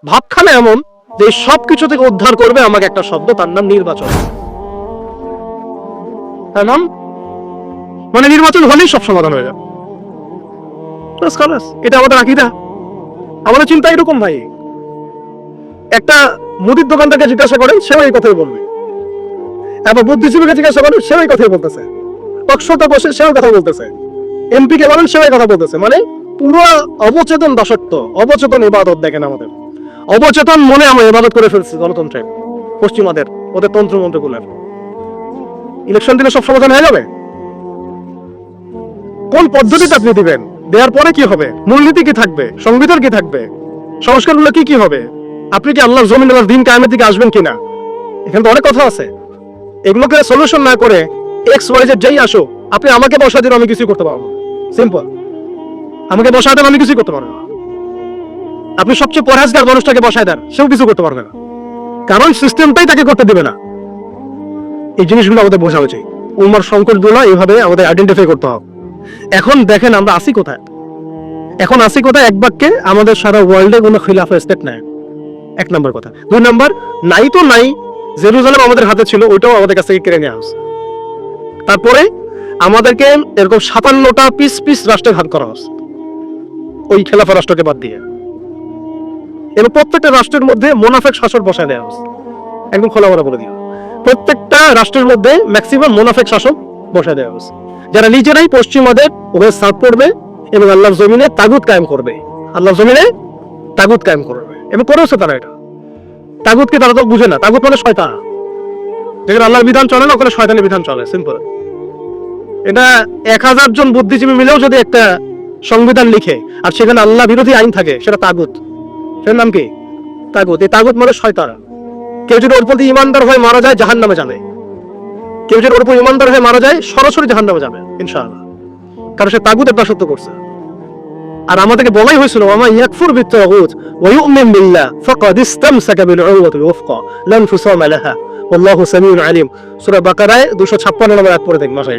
ভাবখানা এমন যে সবকিছু থেকে উদ্ধার করবে আমাকে একটা শব্দ, তার নাম নির্বাচন। তার নাম মানে নির্বাচন হলেই সব সমাধান হয়ে যাবে। এটা আমাদের আকীদা, আমাদের চিন্তা এরকম ভাই। একটা মুদির দোকানদারকে জিজ্ঞাসা করেন, সেও এই কথাই বলবে। এবার বুদ্ধিজীবীকে জিজ্ঞাসা করেন, সেও এই কথাই বলতেছে। টকশোতে বসে সেও কথা বলতেছে। এমপি কে বলেন, সেও কথা বলতেছে। মানে পুরো অবচেতন দাসত্ব, অবচেতন ইবাদত। দেখেন আমাদের অবচেতন মনে আমরা ইবাদত করে ফেলছি গণতন্ত্রে, পশ্চিমাদের ওদের তন্ত্রমন্ত্রগুলোর। ইলেকশন দিলে সব সমাধান হয়ে যাবে? কোন পদ্ধতিতে আপনি দিবেন, দেওয়ার পরে কি হবে, মূলনীতি কি থাকবে, সংবিধান কি থাকবে, সংস্কারগুলো কি কি হবে, আপনি কি আল্লাহর জমিন আল্লাহর দিন কায়েমের দিকে আসবেন কিনা, এখানে তো অনেক কথা আছে। এগুলোকে সলিউশন না করে এক্স ওয়াই জেড যেই আসো, আপনি আমাকে বসা দিন, আমি কিছুই করতে পারবো। সিম্পল, আমাকে বসায় দেন, আমি কিছুই করতে পারবো না। আপনি সবচেয়ে পরহেজগার মানুষটাকে বসায় দেন, সেও কিছু করতে পারবে না, কারণ সিস্টেমটাই তাকে করতে দেবে না। এই জিনিসগুলো আমাদের বোঝা উচিত। উম্মার সংকটগুলো এইভাবে আমাদের আইডেন্টিফাই করতে হবে। এখন দেখেন আমরা আসি কোথায়। এখন আসি কোথায়, এক বাক্যে আমাদের সারা ওয়ার্ল্ডে কোনো খিলাফা স্টেট নাই, এক নম্বর কথা। দুই নম্বর, নাই তো নাই, জেরুজালেম আমাদের হাতে ছিল, ওইটাও আমাদের কাছ থেকে কেড়ে নেওয়া হয়েছে। তারপরে আমাদেরকে এরকম 57টা পিস পিস রাষ্ট্রে ভাগ করা হয়েছে, ওই খেলাফা রাষ্ট্রকে বাদ দিয়ে। এবং প্রত্যেকটা রাষ্ট্রের মধ্যে মুনাফেক শাসক বসায় দেওয়া হয়েছে। একদম খোলামেলা বলে দিও, প্রত্যেকটা রাষ্ট্রের মধ্যে ম্যাক্সিমাম মুনাফেক শাসক বসায় দেওয়া হয়েছে, যারা নিজেরাই পশ্চিমাদের ওদের সার্ভ করবে এবং আল্লাহর জমিনে তাগুত কায়েম করবে। আল্লাহর জমিনে তাগুত কায়েম করবে এবং করেছে তারা। এটা তাগুতকে তারা তো বুঝে না। তাগুত মানে শয়তান। যেখানে আল্লাহর বিধান চলে না, ওখানে শয়তানের বিধান চলে। সিম্পল। এটা 1000 জন বুদ্ধিজীবী মিলেও যদি একটা সংবিধান লিখে আর সেখানে আল্লাহ বিরোধী আইন থাকে, সেটা তাগুত। সেটার নাম কি? তাগুত। এই তাগুত মানে শয়তান। কেউ যদি ওর প্রতি ইমানদার হয়ে মারা যায়, জাহান্নামে যাবে। কেউ যদি ওর উপর ইমানদার হয়ে মারা যায়, সরাসরি জাহান্নামে যাবে ইনশাআল্লাহ, কারণ সে তাগুতের দাসত্ব করছে। আর আমাদেরকে বলাই হয়েছিল, ওয়া ইয়াকফুর বিত-তাগুত ওয়া ইউমিন বিল্লাহ ফাকাদ ইসতামসাকা বিল উরওয়াতিল ওয়ুসকা লা ইনফিসামা লাহা ওয়াল্লাহু সামিউন আলিম। সূরা বাকারায় 256 নম্বর আয়াত পড়ে দেখবেন, মাসায়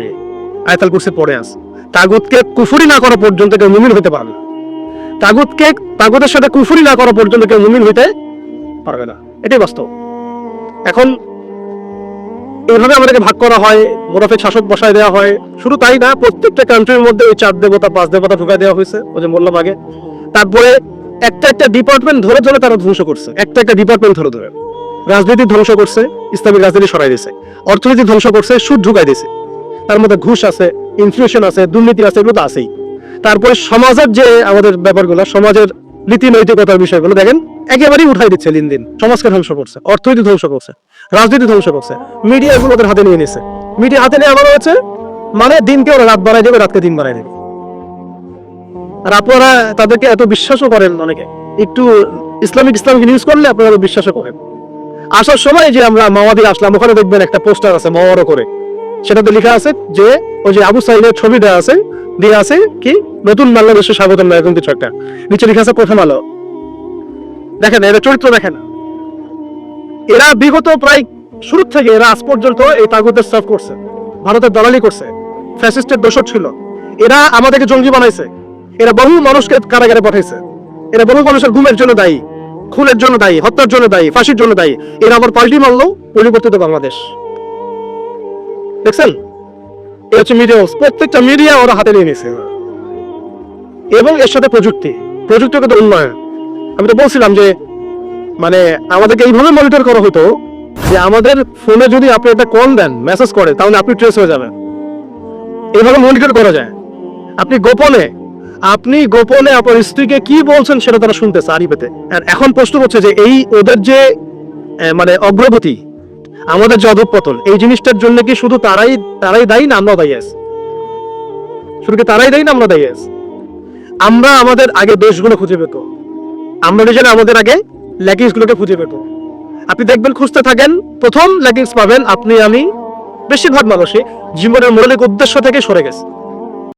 আয়াতুল কুরসি পড়ে আছে। তাগুতকে কুফরি না করা পর্যন্ত কেউ মুমিন হতে পারবে না। তাগুতের সাথে কুফরি না করা পর্যন্ত কেউ মুমিন হইতে পারবে না, এটাই বাস্তব। এখন এইভাবে আমাদেরকে ভাগ করা হয়, মুনাফিক শাসক বসায় দেওয়া হয়। শুধু তাই না, প্রত্যেকটা কান্ট্রির মধ্যে ওই 4 দেবতা 5 দেবতা ঢুকাই দেওয়া হয়েছে, ওই যে বললাম আগে। তারপরে একটা একটা ডিপার্টমেন্ট ধরে ধরে তারা ধ্বংস করছে, একটা একটা ডিপার্টমেন্ট ধরে ধরে। রাজনীতি ধ্বংস করছে, ইসলামিক রাজনীতি সরাই দিয়েছে। অর্থনীতি ধ্বংস করছে, সুদ ঢুকাই দিয়েছে। তার মধ্যে ঘুষ আছে, ইনফ্লেশন আছে, দুর্নীতি আছে, এগুলো তো আছেই। তারপরে সমাজের যে আমাদের ব্যাপারগুলো, সমাজের নীতি নৈতিকতার বিষয়গুলো দেখেন একেবারেই উঠাই দিচ্ছে। দিন দিন সমাজকে ধ্বংস করছে, অর্থনীতি ধ্বংস করছে, রাজনীতি ধ্বংস করছে। মিডিয়া এগুলো ওদের হাতে নিয়ে নিছে। মিডিয়া হাতে নিয়ে আমার হচ্ছে মানে দিনকে ওরা রাত বাড়াই দেবে, রাতকে দিন বাড়াই দেবে। আর আপনারা তাদেরকে এত বিশ্বাসও করেন, অনেকে একটু ইসলামিক নিউজ করলে আপনারা বিশ্বাসও করেন। আসার সময় যে আমরা মাওয়াদি আসলাম, ওখানে দেখবেন একটা পোস্টার আছে মাওয়ারো করে, সেটাতে লেখা আছে যে ওই যে আবু সাইদের ছবি দেওয়া আছে, দিয়ে আছে কি নতুন বাংলাদেশে স্বাগতম, এরকম কিছু একটা। নিচে লেখা আছে প্রথম আলো। দেখেন এদের চরিত্র দেখেন। এরা বিগত প্রায় শুরু থেকে এরা আজ পর্যন্ত এই তাগুতের সার্ভ করছে, ভারতের দালালি করছে, ফ্যাসিস্টের দোষর ছিল। এরা আমাদেরকে জঙ্গি বানাইছে, এরা বহু মানুষকে কারাগারে পাঠাইছে, এরা বহু মানুষের গুমের জন্য দায়ী, খুনের জন্য দায়ী, হত্যার জন্য দায়ী, ফাঁসির জন্য দায়ী। এরা আবার পাল্টি মারলো পরিবর্তিত বাংলাদেশ। দেখছেন, এই হচ্ছে মিডিয়া। প্রত্যেকটা মিডিয়া ওরা হাতে নিয়ে নিয়েছে। এবং এর সাথে প্রযুক্তিগত উন্নয়ন। আমি তো বলছিলাম যে মানে আমাদেরকে এইভাবে মনিটর করা হতো যে আমাদের ফোনে যদি আপনি একটা কল দেন, মেসেজ করে, তাহলে আপনি ট্রেস হয়ে যাবেন। এইভাবে মনিটর করা যায়। আপনি গোপনে আপনার স্ত্রীকে কি বলছেন সেটা তারা শুনতেছে আড়িপেতে। আর এখন প্রশ্ন হচ্ছে যে এই ওদের যে মানে অগ্রগতি, আমাদের যে অধঃপতন, এই জিনিসটার জন্য কি শুধু তারাই দায়ী না আমরাও দায়ী আছি? শুধু কি তারাই দায়ী না আমরা দায়ী আছি? আমরা আমাদের আগে দোষগুলো খুঁজে পেত, আমরা নিজেরা আমাদের আগে ল্যাকিংস গুলোকে খুঁজে পেত। আপনি দেখবেন, খুঁজতে থাকেন, প্রথম ল্যাকিংস পাবেন আপনি, আমি, বেশিরভাগ মানুষই জীবনের মৌলিক উদ্দেশ্য থেকে সরে গেছে।